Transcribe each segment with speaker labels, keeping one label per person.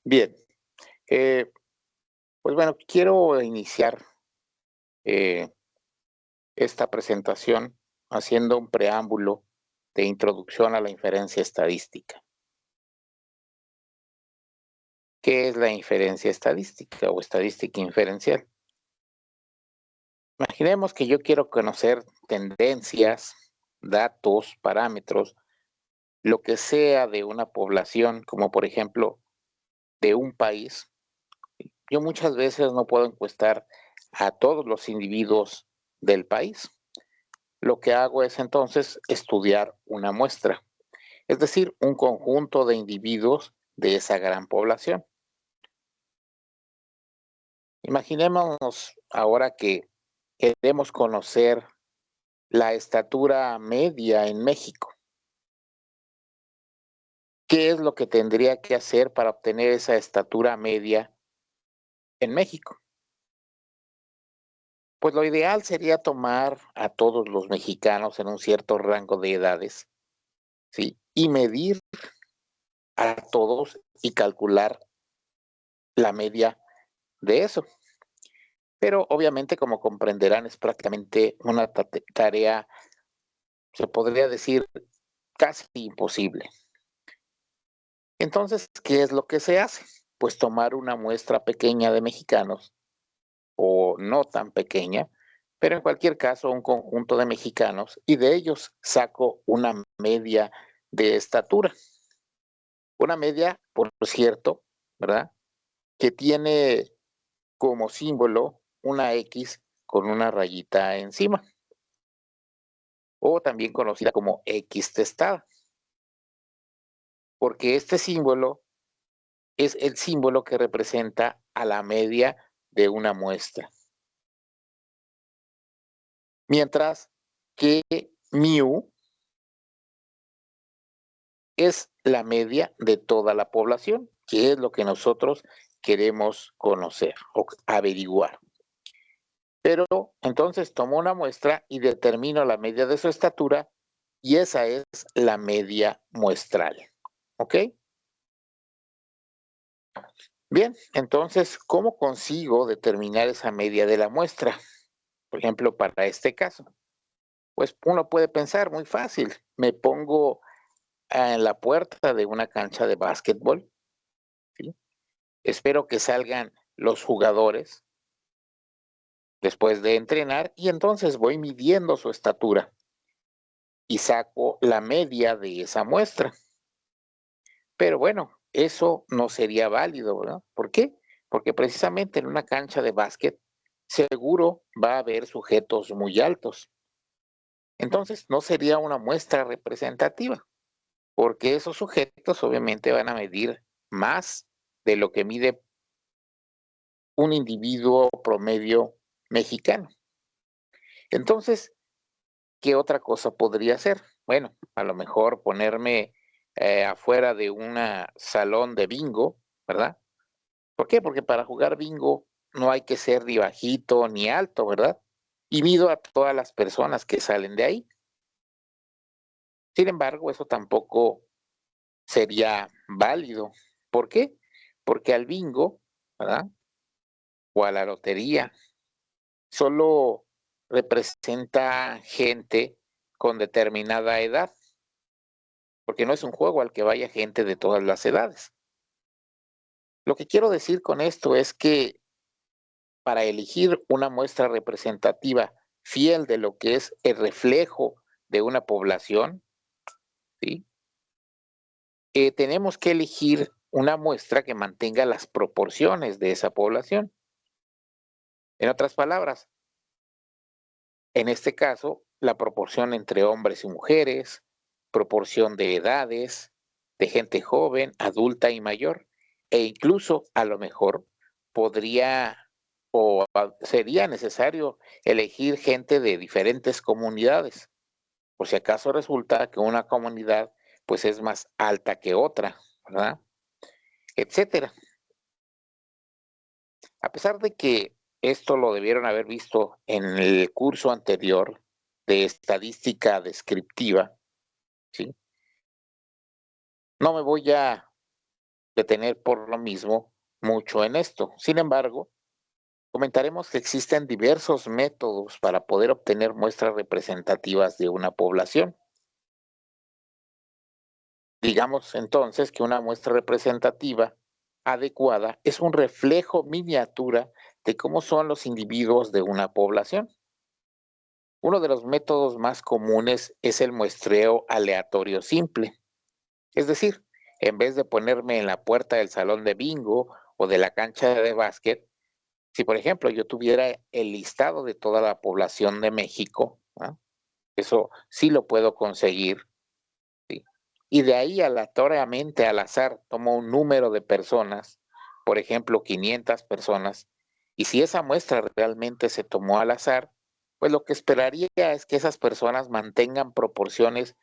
Speaker 1: Bien, eh, pues bueno, quiero iniciar eh, esta presentación haciendo un preámbulo de introducción a la inferencia estadística. ¿Qué es la inferencia estadística o estadística inferencial? Imaginemos que yo quiero conocer tendencias, datos, parámetros, lo que sea de una población, como por ejemplo de un país. Yo muchas veces no puedo encuestar a todos los individuos del país. Lo que hago es entonces estudiar una muestra, es decir, un conjunto de individuos de esa gran población. Imaginémonos ahora que queremos conocer la estatura media en México. ¿Qué es lo que tendría que hacer para obtener esa estatura media en México? Pues lo ideal sería tomar a todos los mexicanos en un cierto rango de edades, ¿sí? Y medir a todos y calcular la media de eso. Pero obviamente, como comprenderán, es prácticamente una tarea, se podría decir, casi imposible. Entonces, ¿qué es lo que se hace? Pues tomar una muestra pequeña de mexicanos, o no tan pequeña, pero en cualquier caso un conjunto de mexicanos, y de ellos saco una media de estatura. Una media, por cierto, ¿verdad? Que tiene como símbolo una X con una rayita encima, o también conocida como X testada, porque este símbolo es el símbolo que representa a la media de una muestra. Mientras que mu es la media de toda la población, que es lo que nosotros queremos conocer o averiguar. Pero entonces tomo una muestra y determino la media de su estatura y esa es la media muestral. ¿Ok? Bien, entonces, ¿cómo consigo determinar esa media de la muestra? Por ejemplo, para este caso, pues uno puede pensar muy fácil. Me pongo en la puerta de una cancha de básquetbol, ¿sí? Espero que salgan los jugadores después de entrenar y entonces voy midiendo su estatura y saco la media de esa muestra. Pero bueno, eso no sería válido, ¿verdad? ¿Por qué? Porque precisamente en una cancha de básquet seguro va a haber sujetos muy altos. Entonces no sería una muestra representativa, porque esos sujetos obviamente van a medir más de lo que mide un individuo promedio mexicano. Entonces, ¿qué otra cosa podría hacer? Bueno, a lo mejor ponerme afuera de un salón de bingo, ¿verdad? ¿Por qué? Porque para jugar bingo no hay que ser ni bajito ni alto, ¿verdad? Y mido a todas las personas que salen de ahí. Sin embargo, eso tampoco sería válido. ¿Por qué? Porque al bingo, ¿verdad? O a la lotería, solo representa gente con determinada edad, porque no es un juego al que vaya gente de todas las edades. Lo que quiero decir con esto es que para elegir una muestra representativa fiel de lo que es el reflejo de una población, ¿sí? Tenemos que elegir una muestra que mantenga las proporciones de esa población. En otras palabras, en este caso, la proporción entre hombres y mujeres, proporción de edades, de gente joven, adulta y mayor, e incluso a lo mejor podría o sería necesario elegir gente de diferentes comunidades, por si acaso resulta que una comunidad pues es más alta que otra, ¿verdad? Etcétera. A pesar de que esto lo debieron haber visto en el curso anterior de estadística descriptiva, ¿sí? No me voy a detener por lo mismo mucho en esto. Sin embargo, comentaremos que existen diversos métodos para poder obtener muestras representativas de una población. Digamos entonces que una muestra representativa adecuada es un reflejo miniatura de cómo son los individuos de una población. Uno de los métodos más comunes es el muestreo aleatorio simple. Es decir, en vez de ponerme en la puerta del salón de bingo o de la cancha de básquet, si por ejemplo yo tuviera el listado de toda la población de México, ¿ah? Eso sí lo puedo conseguir, ¿sí? Y de ahí aleatoriamente al azar tomo un número de personas, por ejemplo 500 personas, y si esa muestra realmente se tomó al azar, pues lo que esperaría es que esas personas mantengan proporciones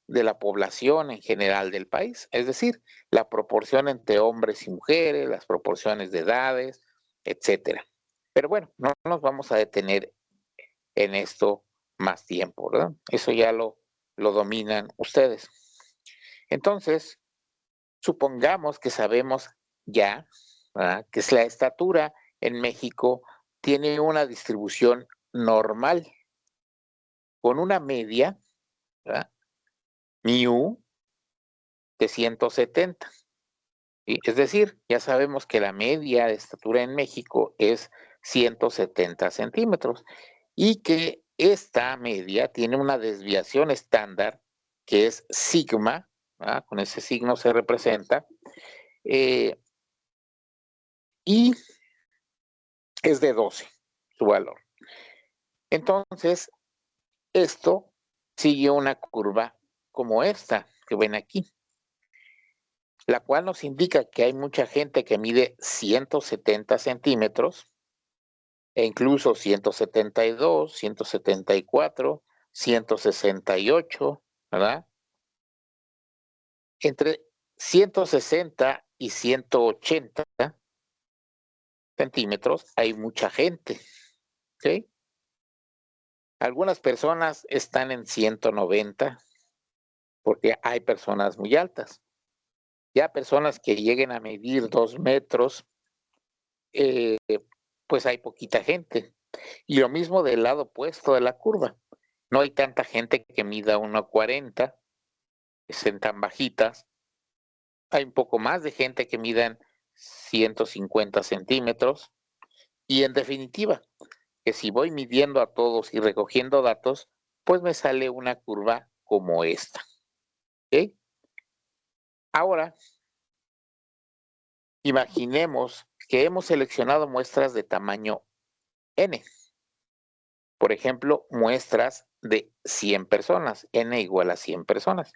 Speaker 1: de la población en general del país, es decir, la proporción entre hombres y mujeres, las proporciones de edades, etcétera. Pero bueno, no nos vamos a detener en esto más tiempo, ¿verdad? Eso ya lo dominan ustedes. Entonces, supongamos que sabemos ya, ¿verdad?, que la estatura en México tiene una distribución normal, con una media, ¿verdad?, mu de 170. Es decir, ya sabemos que la media de estatura en México es 170 centímetros y que esta media tiene una desviación estándar que es sigma, ¿verdad?, con ese signo se representa, eh, y es de 12 su valor. Entonces, esto sigue una curva como esta que ven aquí, la cual nos indica que hay mucha gente que mide 170 centímetros e incluso 172, 174, 168, ¿verdad? Entre 160 y 180 centímetros hay mucha gente, ¿ok? Algunas personas están en 190 porque hay personas muy altas. Ya personas que lleguen a medir 2 metros, eh, pues hay poquita gente. Y lo mismo del lado opuesto de la curva. No hay tanta gente que mida 1,40, que sean tan bajitas. Hay un poco más de gente que midan 150 centímetros. Y en definitiva, que si voy midiendo a todos y recogiendo datos, pues me sale una curva como esta. ¿Ok? Ahora, imaginemos que hemos seleccionado muestras de tamaño n. Por ejemplo, muestras de 100 personas, n igual a 100 personas.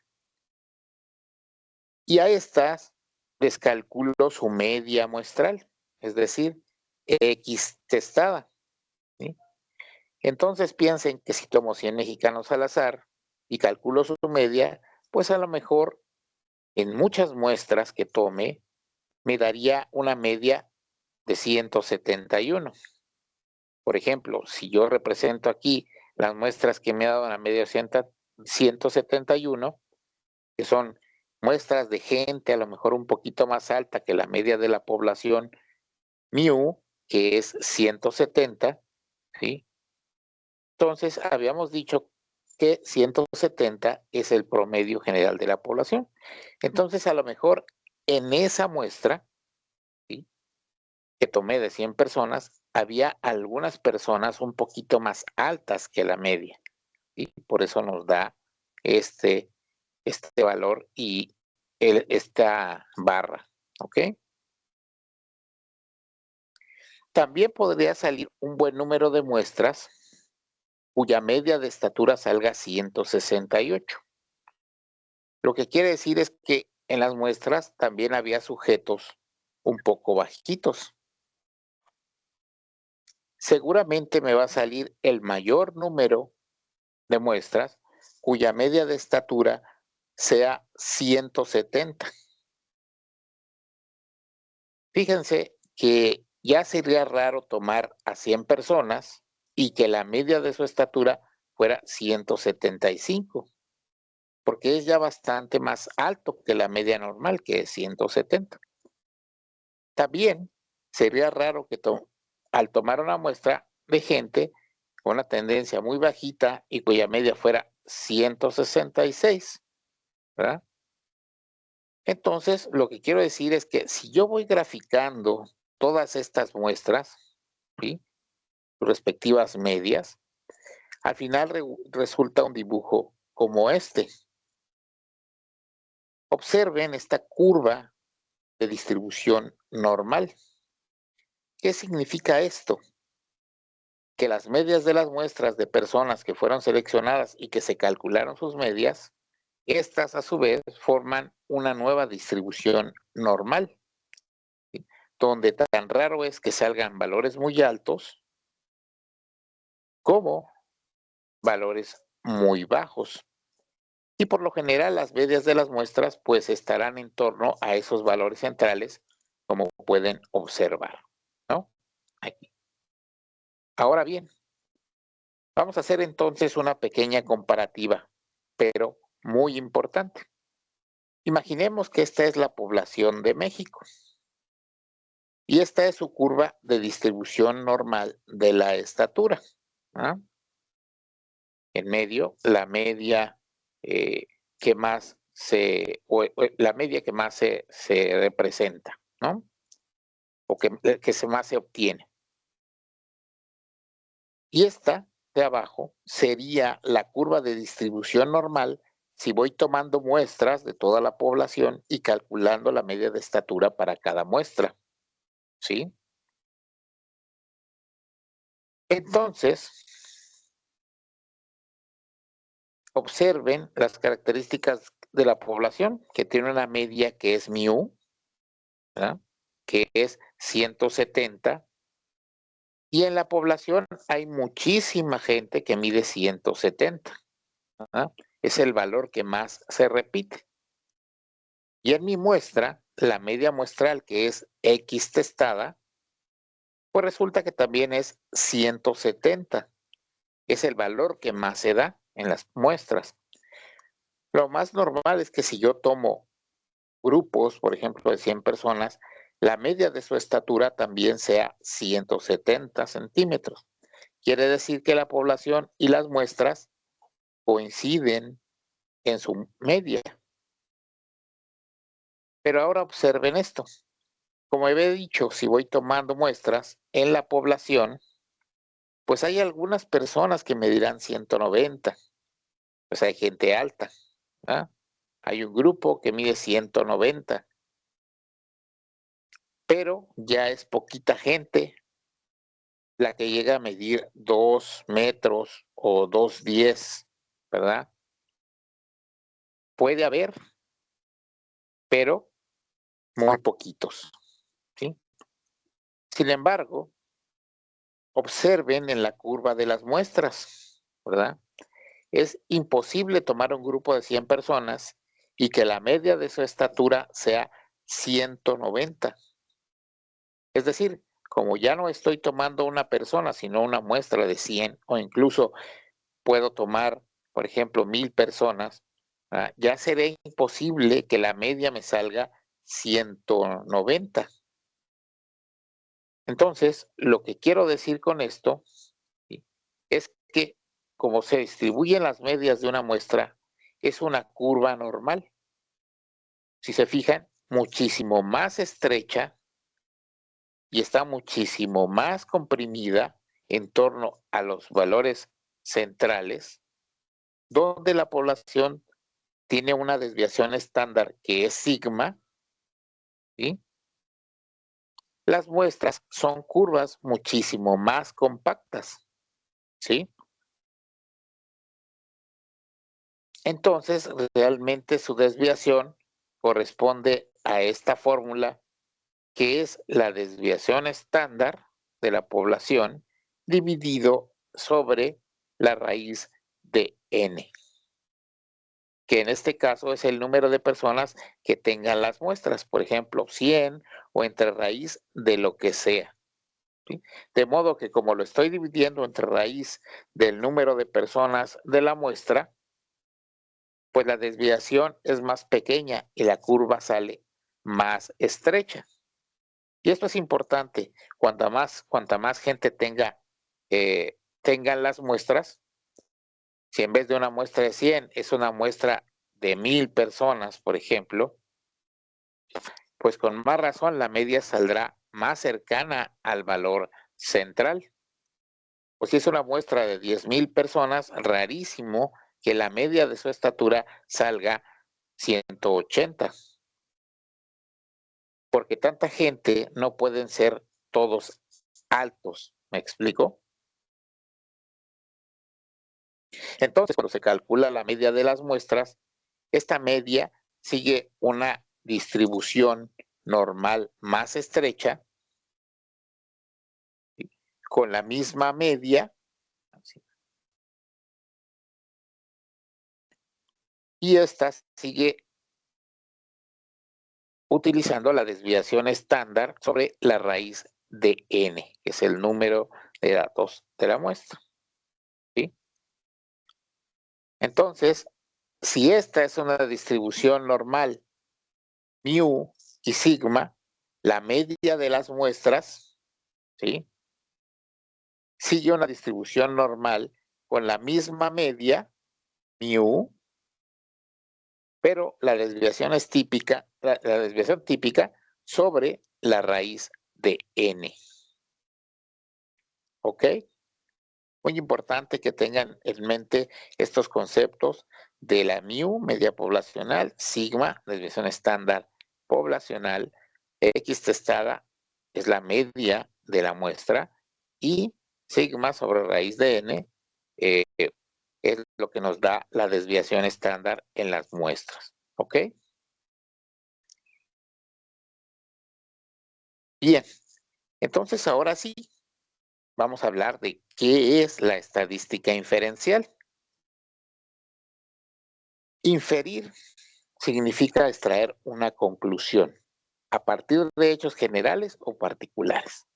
Speaker 1: Y a estas les calculo su media muestral, es decir, X testada, ¿sí? Entonces piensen que si tomo 100 mexicanos al azar y calculo su media, pues a lo mejor en muchas muestras que tome me daría una media de 171. Por ejemplo, si yo represento aquí las muestras que me ha dado la media 171, que son muestras de gente a lo mejor un poquito más alta que la media de la población, mu, que es 170, ¿sí? Entonces, habíamos dicho que 170 es el promedio general de la población. Entonces, a lo mejor en esa muestra, ¿sí?, que tomé de 100 personas, había algunas personas un poquito más altas que la media, y por eso nos da este, este valor y esta barra, ¿ok? También podría salir un buen número de muestras cuya media de estatura salga 168. Lo que quiere decir es que en las muestras también había sujetos un poco bajitos. Seguramente me va a salir el mayor número de muestras cuya media de estatura sea 170. Fíjense que ya sería raro tomar a 100 personas y que la media de su estatura fuera 175, porque es ya bastante más alto que la media normal, que es 170. También sería raro que al tomar una muestra de gente con una tendencia muy bajita y cuya media fuera 166, ¿verdad? Entonces, lo que quiero decir es que si yo voy graficando todas estas muestras, ¿sí?, sus respectivas medias, al final resulta un dibujo como este. Observen esta curva de distribución normal. ¿Qué significa esto? Que las medias de las muestras de personas que fueron seleccionadas y que se calcularon sus medias, estas a su vez forman una nueva distribución normal, ¿sí?, donde tan raro es que salgan valores muy altos como valores muy bajos. Y por lo general las medias de las muestras pues estarán en torno a esos valores centrales, como pueden observar, ¿no? Aquí. Ahora bien, vamos a hacer entonces una pequeña comparativa, pero muy importante. Imaginemos que esta es la población de México y esta es su curva de distribución normal de la estatura, ¿ah? En medio, la media que más la media que más se representa, ¿no? O que más se obtiene. Y esta de abajo sería la curva de distribución normal si voy tomando muestras de toda la población y calculando la media de estatura para cada muestra, ¿sí? Entonces, observen las características de la población, que tiene una media que es mu, ¿verdad?, que es 170, y en la población hay muchísima gente que mide 170, ¿verdad? Es el valor que más se repite. Y en mi muestra, la media muestral, que es X testada, pues resulta que también es 170. Es el valor que más se da en las muestras. Lo más normal es que si yo tomo grupos, por ejemplo, de 100 personas, la media de su estatura también sea 170 centímetros. Quiere decir que la población y las muestras coinciden en su media. Pero ahora observen esto. Como he dicho, si voy tomando muestras en la población, pues hay algunas personas que medirán 190. Pues hay gente alta, ¿ah? Hay un grupo que mide 190, pero ya es poquita gente la que llega a medir 2 metros o 2,10, ¿verdad? Puede haber, pero muy poquitos, ¿sí? Sin embargo, observen en la curva de las muestras, ¿verdad? Es imposible tomar un grupo de 100 personas y que la media de su estatura sea 190. Es decir, como ya no estoy tomando una persona, sino una muestra de 100, o incluso puedo tomar, por ejemplo, 1000 personas, ya será imposible que la media me salga 190. Entonces, lo que quiero decir con esto, ¿sí?, es que como se distribuyen las medias de una muestra, es una curva normal. Si se fijan, muchísimo más estrecha y está muchísimo más comprimida en torno a los valores centrales, donde la población tiene una desviación estándar que es sigma, ¿sí? Las muestras son curvas muchísimo más compactas, ¿sí? Entonces, realmente su desviación corresponde a esta fórmula, que es la desviación estándar de la población dividido sobre la raíz de n, que en este caso es el número de personas que tengan las muestras, por ejemplo, 100 o entre raíz de lo que sea, ¿sí? De modo que como lo estoy dividiendo entre raíz del número de personas de la muestra, pues la desviación es más pequeña y la curva sale más estrecha. Y esto es importante. Cuanta más gente tengan las muestras, si en vez de una muestra de 100 es una muestra de 1000 personas, por ejemplo, pues con más razón la media saldrá más cercana al valor central. O si es una muestra de 10,000 personas, rarísimo que la media de su estatura salga 180. Porque tanta gente no pueden ser todos altos. ¿Me explico? Entonces, cuando se calcula la media de las muestras, esta media sigue una distribución normal más estrecha, ¿sí?, con la misma media, ¿sí?, y esta sigue utilizando la desviación estándar sobre la raíz de n, que es el número de datos de la muestra, ¿sí? Entonces, si esta es una distribución normal, mu y sigma, la media de las muestras, ¿sí?, sigue una distribución normal con la misma media, mu, pero la desviación es típica, la desviación típica sobre la raíz de n. ¿Ok? Muy importante que tengan en mente estos conceptos de la mu, media poblacional, sigma, desviación estándar poblacional, x testada es la media de la muestra y sigma sobre raíz de n eh, es lo que nos da la desviación estándar en las muestras. ¿Ok? Bien, entonces ahora sí, vamos a hablar de qué es la estadística inferencial. Inferir significa extraer una conclusión a partir de hechos generales o particulares.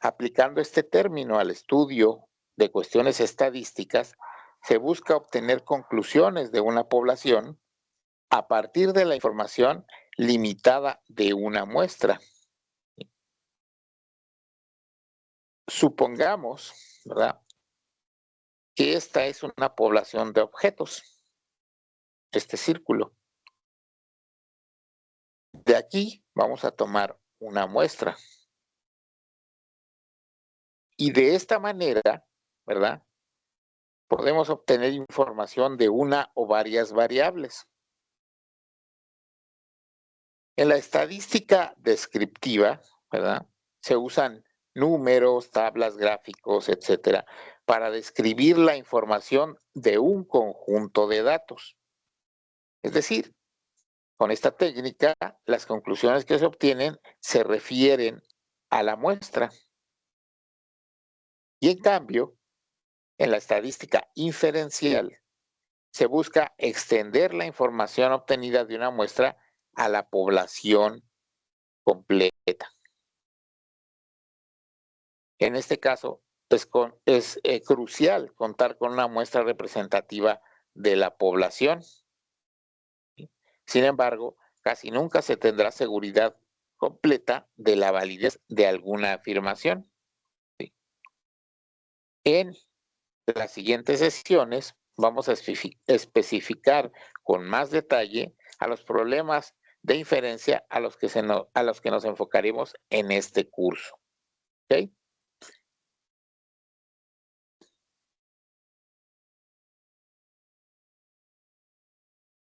Speaker 1: Aplicando este término al estudio de cuestiones estadísticas, se busca obtener conclusiones de una población a partir de la información limitada de una muestra. Supongamos, ¿verdad?, que esta es una población de objetos, este círculo. De aquí vamos a tomar una muestra. Y de esta manera, ¿verdad?, podemos obtener información de una o varias variables. En la estadística descriptiva, ¿verdad?, se usan números, tablas, gráficos, etcétera, para describir la información de un conjunto de datos. Es decir, con esta técnica, las conclusiones que se obtienen se refieren a la muestra. Y en cambio, en la estadística inferencial, se busca extender la información obtenida de una muestra a la población completa. En este caso, es crucial contar con una muestra representativa de la población. Sin embargo, casi nunca se tendrá seguridad completa de la validez de alguna afirmación. ¿Sí? En las siguientes sesiones vamos a especificar con más detalle a los problemas de inferencia a los que nos enfocaremos en este curso. ¿Okay?